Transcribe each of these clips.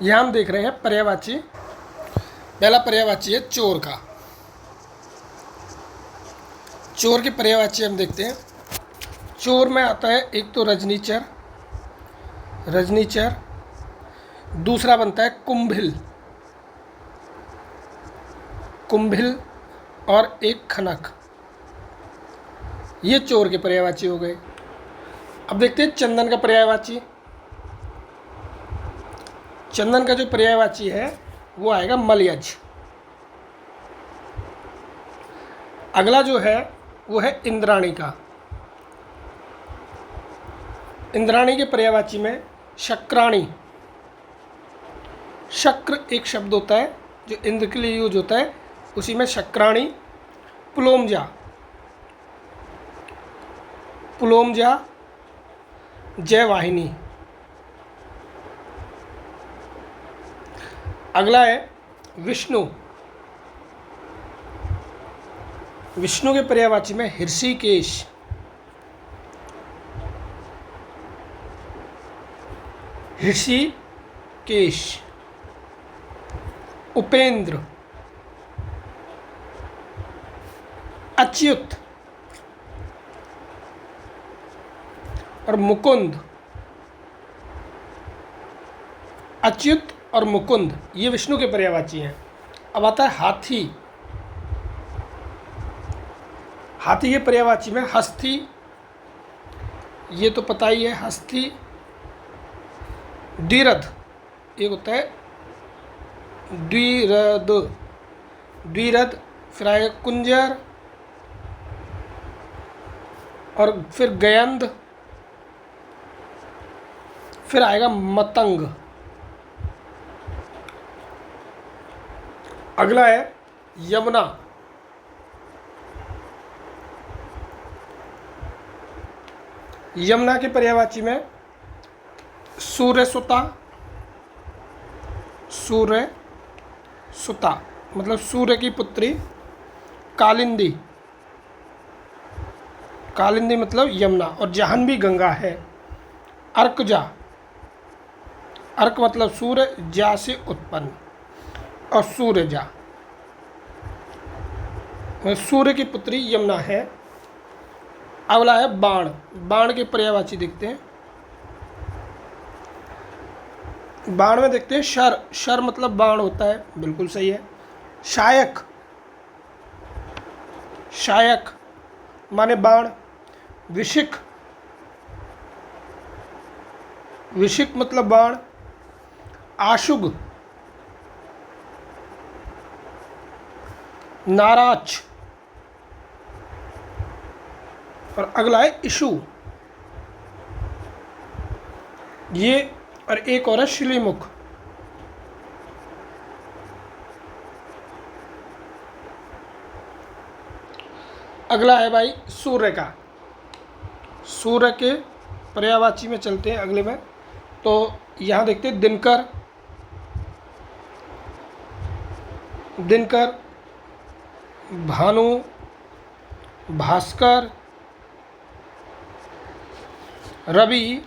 यहाँ हम देख रहे हैं पर्यायवाची। पहला पर्यायवाची है चोर का। चोर के पर्यायवाची हम देखते हैं। चोर में आता है एक तो रजनीचर, रजनीचर। दूसरा बनता है कुंभिल, कुंभिल और एक खनक। ये चोर के पर्यायवाची हो गए। अब देखते हैं चंदन का पर्यायवाची। चंदन का जो पर्यायवाची है वो आएगा मलयज। अगला जो है वो है इंद्राणी का। इंद्राणी के पर्यायवाची में शक्राणी। शक्र एक शब्द होता है जो इंद्र के लिए यूज होता है, उसी में शक्राणी। पुलोमजा, पुलोमजा, जयवाहिनी। अगला है विष्णु। विष्णु के पर्यायवाची में हृषिकेश, हृषिकेश। उपेंद्र, अच्युत और मुकुंद। अच्युत और मुकुंद ये विष्णु के पर्यायवाची हैं। अब आता है हाथी। हाथी के पर्यायवाची में हस्ती, ये तो पता ही है, हस्ती। द्विरथ एक होता है द्विरथ, द्विरथ। फिर आएगा कुंजर और फिर गयंद, फिर आएगा मतंग। अगला है यमुना। यमुना के पर्यायवाची में सूर्यसुता, सूर्यसुता मतलब सूर्य की पुत्री। कालिंदी, कालिंदी मतलब यमुना। और जाह्नवी गंगा है। अर्कजा, अर्क मतलब सूर्य, जा से उत्पन्न और सूर्यजा, सूर्य की पुत्री यमुना है। अगला है बाण। बाण के पर्यायवाची देखते हैं। बाण में देखते हैं शर। शर मतलब बाण होता है, बिल्कुल सही है। शायक, शायक माने बाण। विशिक, विशिक मतलब बाण। आशुग, नाराज। और अगला है इशु। ये और एक और है श्रीमुख। अगला है भाई सूर्य का। सूर्य के पर्यायवाची में चलते हैं अगले में। तो यहाँ देखते हैं दिनकर, दिनकर, भानु, भास्कर, रवि,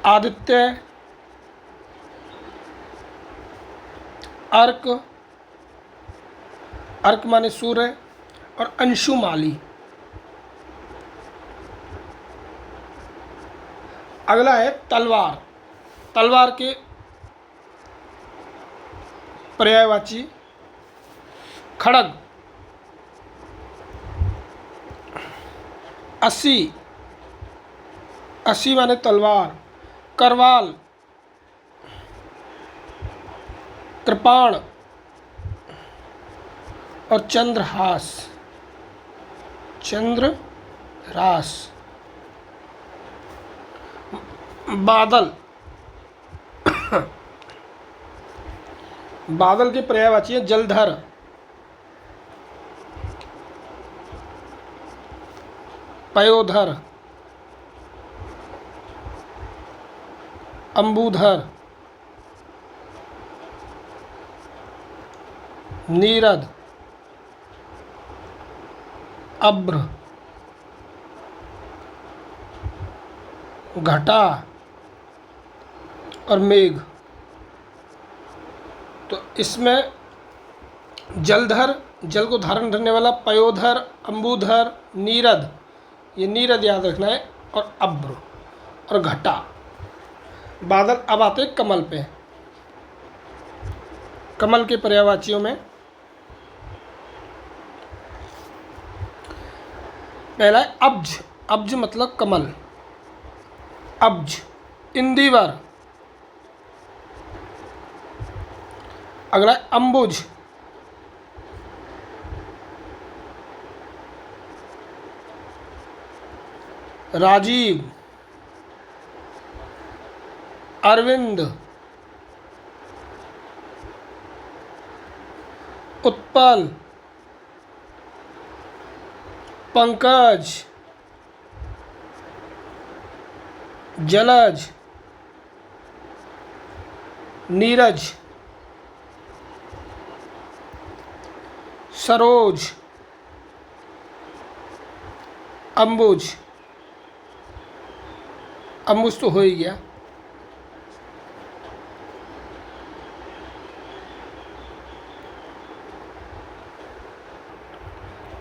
आदित्य, अर्क, अर्क माने सूर्य, और अंशुमाली। अगला है तलवार। तलवार के पर्यायवाची खड़ग, अस्सी, अस्सी माने तलवार। करवाल, कृपाण और चंद्रहास, चंद्रहास। बादल, बादल के पर्यायवाची है जलधर, पयोधर, अंबुधर, नीरद, अभ्र, घटा और मेघ। तो इसमें जलधर, जल को धारण करने वाला, पयोधर, अम्बुधर, नीरद, ये नीरद याद रखना है, और अब्र और घटा। बादल अब आते कमल पे। कमल के पर्यायवाचियों में पहला है अब्ज। अब्ज मतलब कमल, अब्ज। इंदिवर। अगला है अम्बुज। राजीव, अरविंद, उत्पल, पंकज, जलज, नीरज, सरोज, अम्बुज। अम्बुज तो हो ही गया।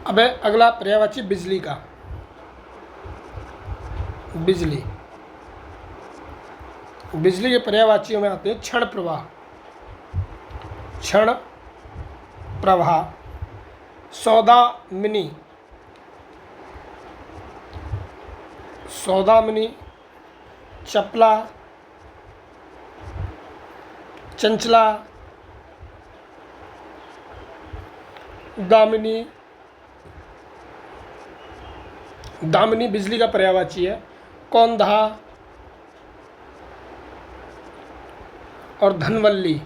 अब है अगला पर्यायवाची बिजली का। बिजली। बिजली के पर्यायवाचियों में आते हैं क्षण प्रवाह, क्षण प्रवाह, सौदामिनी, सौदामिनी, चपला, चंचला, दामिनी। दामिनी बिजली का पर्यायवाची है। कौंधा और धनवल्ली,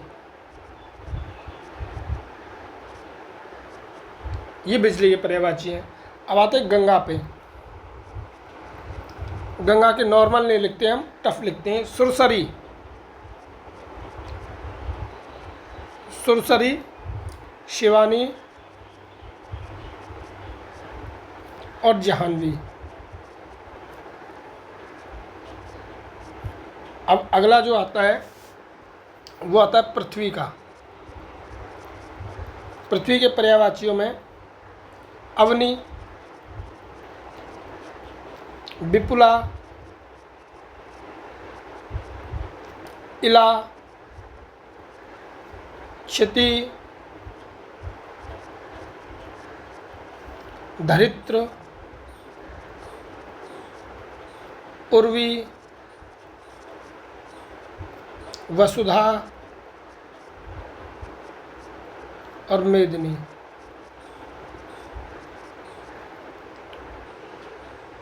ये बिजली के पर्यायवाची हैं। अब आते हैं गंगा पे। गंगा के नॉर्मल नहीं लिखते हम, टफ लिखते हैं। सुरसरी, सुरसरी, शिवानी और जाह्नवी। अब अगला जो आता है वो आता है पृथ्वी का। पृथ्वी के पर्यायवाचियों में अवनी, विपुला, इला, क्षति, धरित्र, उर्वी, वसुधा और मेदिनी।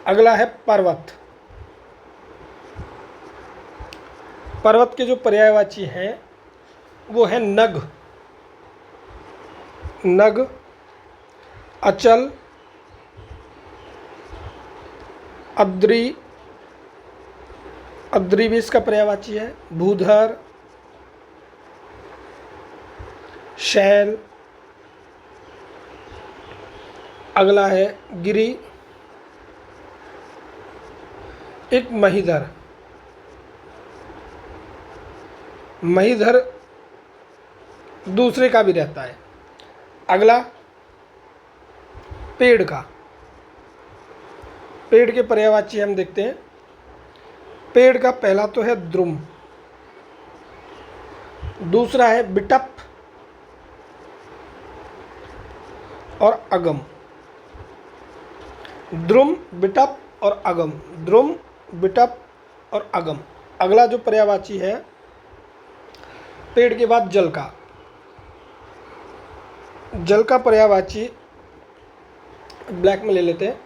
अगला है पर्वत। पर्वत के जो पर्यायवाची हैं वो है नग, नग, अचल, अद्री, अद्री भी इसका पर्यायवाची है। भूधर, शैल। अगला है गिरी, एक महीधर। महीधर दूसरे का भी रहता है। अगला पेड़ का। पेड़ के पर्यायवाची हम देखते हैं। पेड़ का पहला तो है द्रुम, दूसरा है बिटप और अगम। द्रुम, बिटप और अगम, द्रुम, बिटप और अगम। अगला जो पर्यायवाची है पेड़ के बाद जल का। जल का पर्यायवाची ब्लैक में ले लेते हैं।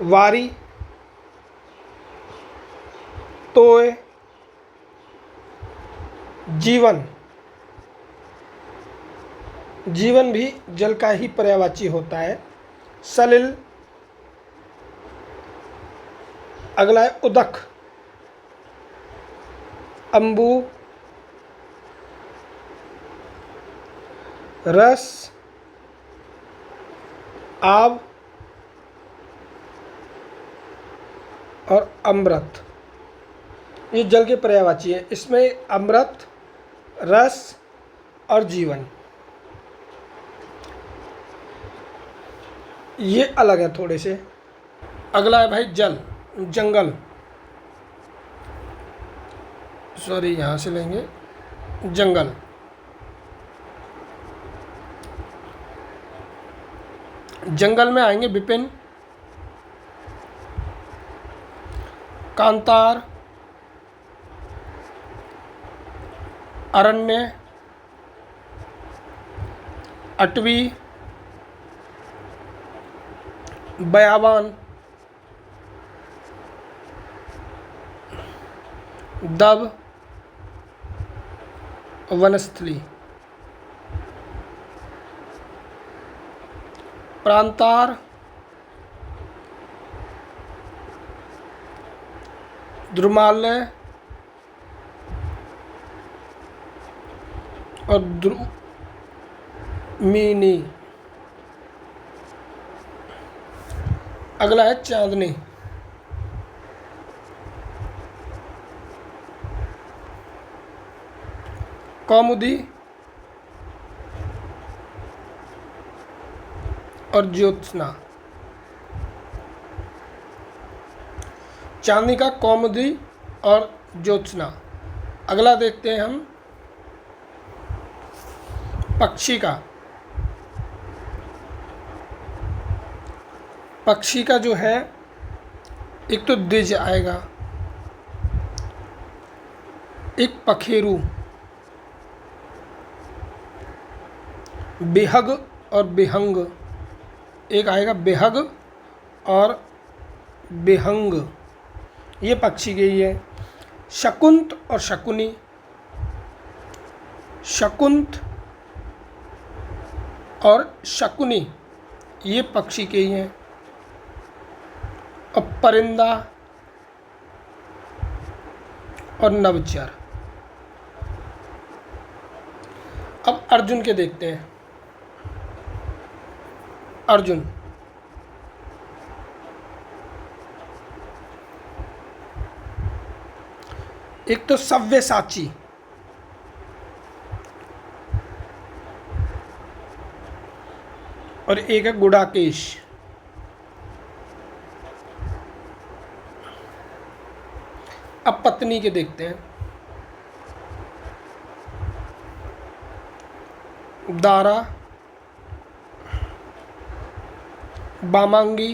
वारी, तोय, जीवन। जीवन भी जल का ही पर्यायवाची होता है। सलिल। अगला है उदक, अम्बु, रस, आव और अमृत। ये जल के पर्यायवाची है। इसमें अमृत, रस और जीवन ये अलग है थोड़े से। अगला है भाई जल, जंगल, सॉरी यहाँ से लेंगे जंगल। जंगल में आएंगे विपिन, कांतार, अरण्य, अटवी, बयावान, दब, वनस्थली। प्रांतार, द्रुमालय और द्रुमिनी। अगला है चांदनी। कौमुदी और ज्योत्सना। चांदनी का कौमुदी और ज्योत्सना। अगला देखते हैं हम पक्षी का। पक्षी का जो है एक तो द्विज आएगा, एक पखेरु, बेहग और बेहंग। एक आएगा बेहग और बेहंग, ये पक्षी के ही है। शकुंत और शकुनी, शकुंत और शकुनी ये पक्षी के ही हैं। और परिंदा और नवचर। अब अर्जुन के देखते हैं। अर्जुन एक तो सव्यसाची, और एक है गुडाकेश। अब पत्नी के देखते हैं। दारा, बामांगी,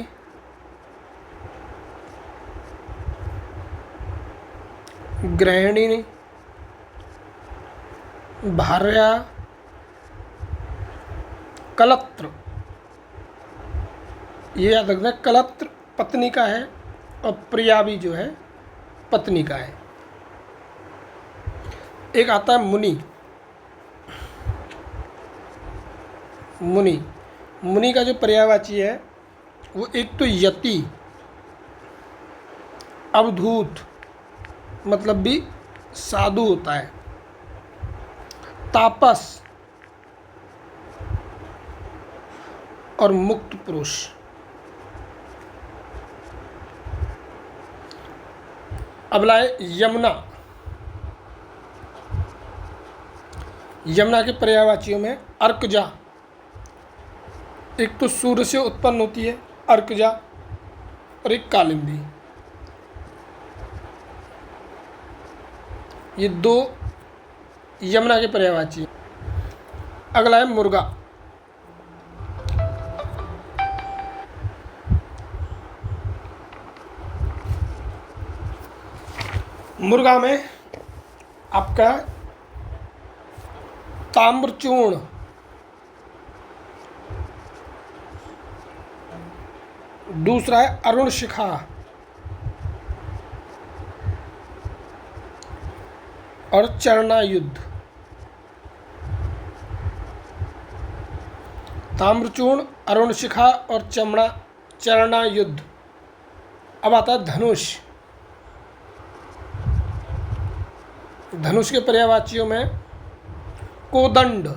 गृहिणी, भार्या, कलत्र। ये याद रखना, कलत्र पत्नी का है और प्रिया भी जो है पत्नी का है। एक आता है मुनि। मुनि, मुनि का जो पर्यायवाची है वो एक तो यति, अवधूत मतलब भी साधु होता है, तापस और मुक्त पुरुष। अब लाए यमुना। यमुना के पर्यायवाचियों में अर्कजा, एक तो सूर्य से उत्पन्न होती है अर्कजा, और एक कालिंदी। ये दो यमुना के पर्यायवाची। अगला है मुर्गा। मुर्गा में आपका ताम्रचूर्ण, दूसरा है अरुण शिखा, और चरणायुद्ध। ताम्रचूर्ण, अरुण शिखा और चरणायुद्ध। अब आता है धनुष। धनुष के पर्यायवाचियों में कोदंड,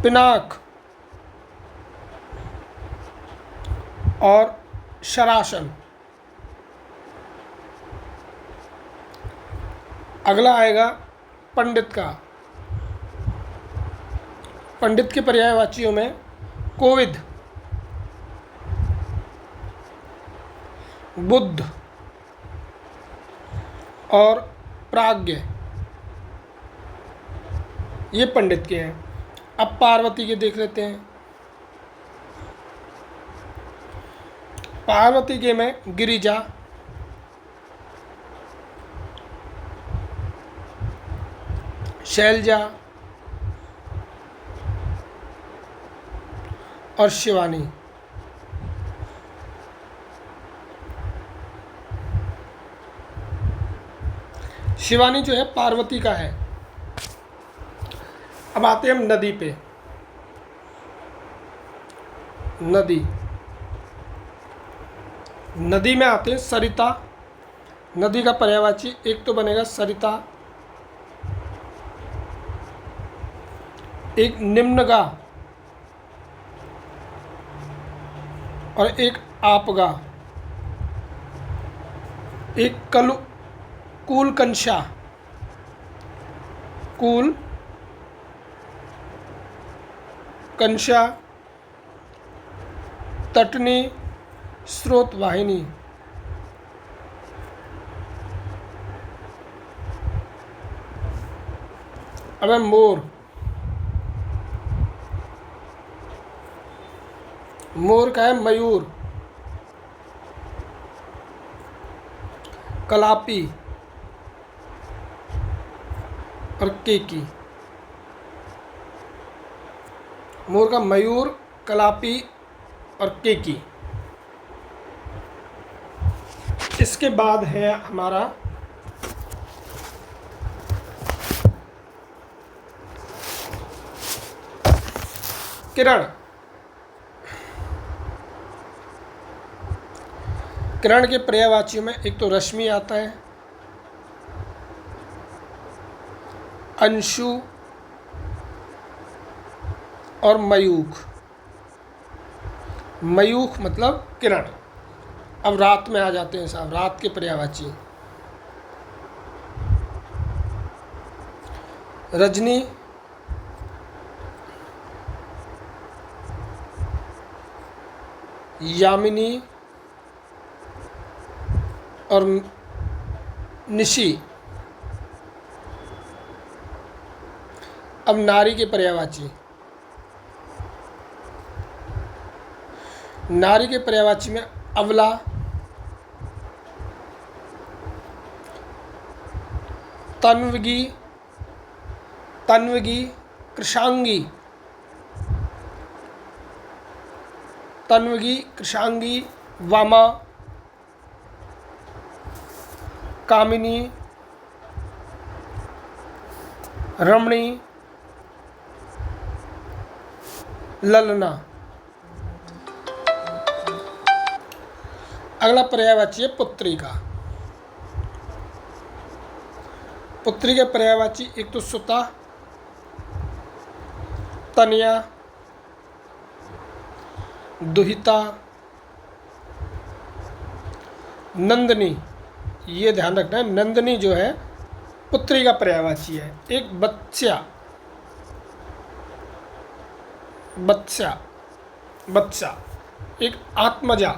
पिनाक और शरासन। अगला आएगा पंडित का। पंडित के पर्यायवाचियों में कोविद, बुद्ध और प्राज्ञ, ये पंडित के हैं। अब पार्वती के देख लेते हैं। पार्वती के में गिरिजा, शैलजा और शिवानी। शिवानी जो है पार्वती का है। अब आते हैं हम नदी पे। नदी, नदी में आते हैं सरिता। नदी का पर्यायवाची एक तो बनेगा सरिता, एक निम्नगा और एक आपगा, एक कूलकंशा, कूल कंशा, तटनी, स्रोत वाहिनी। अब है मोर। मोर का है मयूर, कलापी और केकी। मोर का मयूर, कलापी और केकी। इसके बाद है हमारा किरण। किरण के पर्यायवाचियों में एक तो रश्मि आता है, अंशु और मयूख। मयूख मतलब किरण। अब रात में आ जाते हैं साहब, रात के पर्यायवाची। रजनी, यामिनी और निशी। अब नारी के पर्यायवाची। नारी के पर्यायवाची में अबला, तन्वगी, कृशांगी, तन्वगी, कृशांगी, वामा, कामिनी, रमणी, ललना। अगला पर्यायवाची है पुत्री का। पुत्री के पर्यायवाची एक तो सुता, तनिया, दुहिता, नंदनी। ये ध्यान रखना है, नंदनी जो है पुत्री का पर्यायवाची है। एक बत्स्या, बत्सा, एक आत्मजा।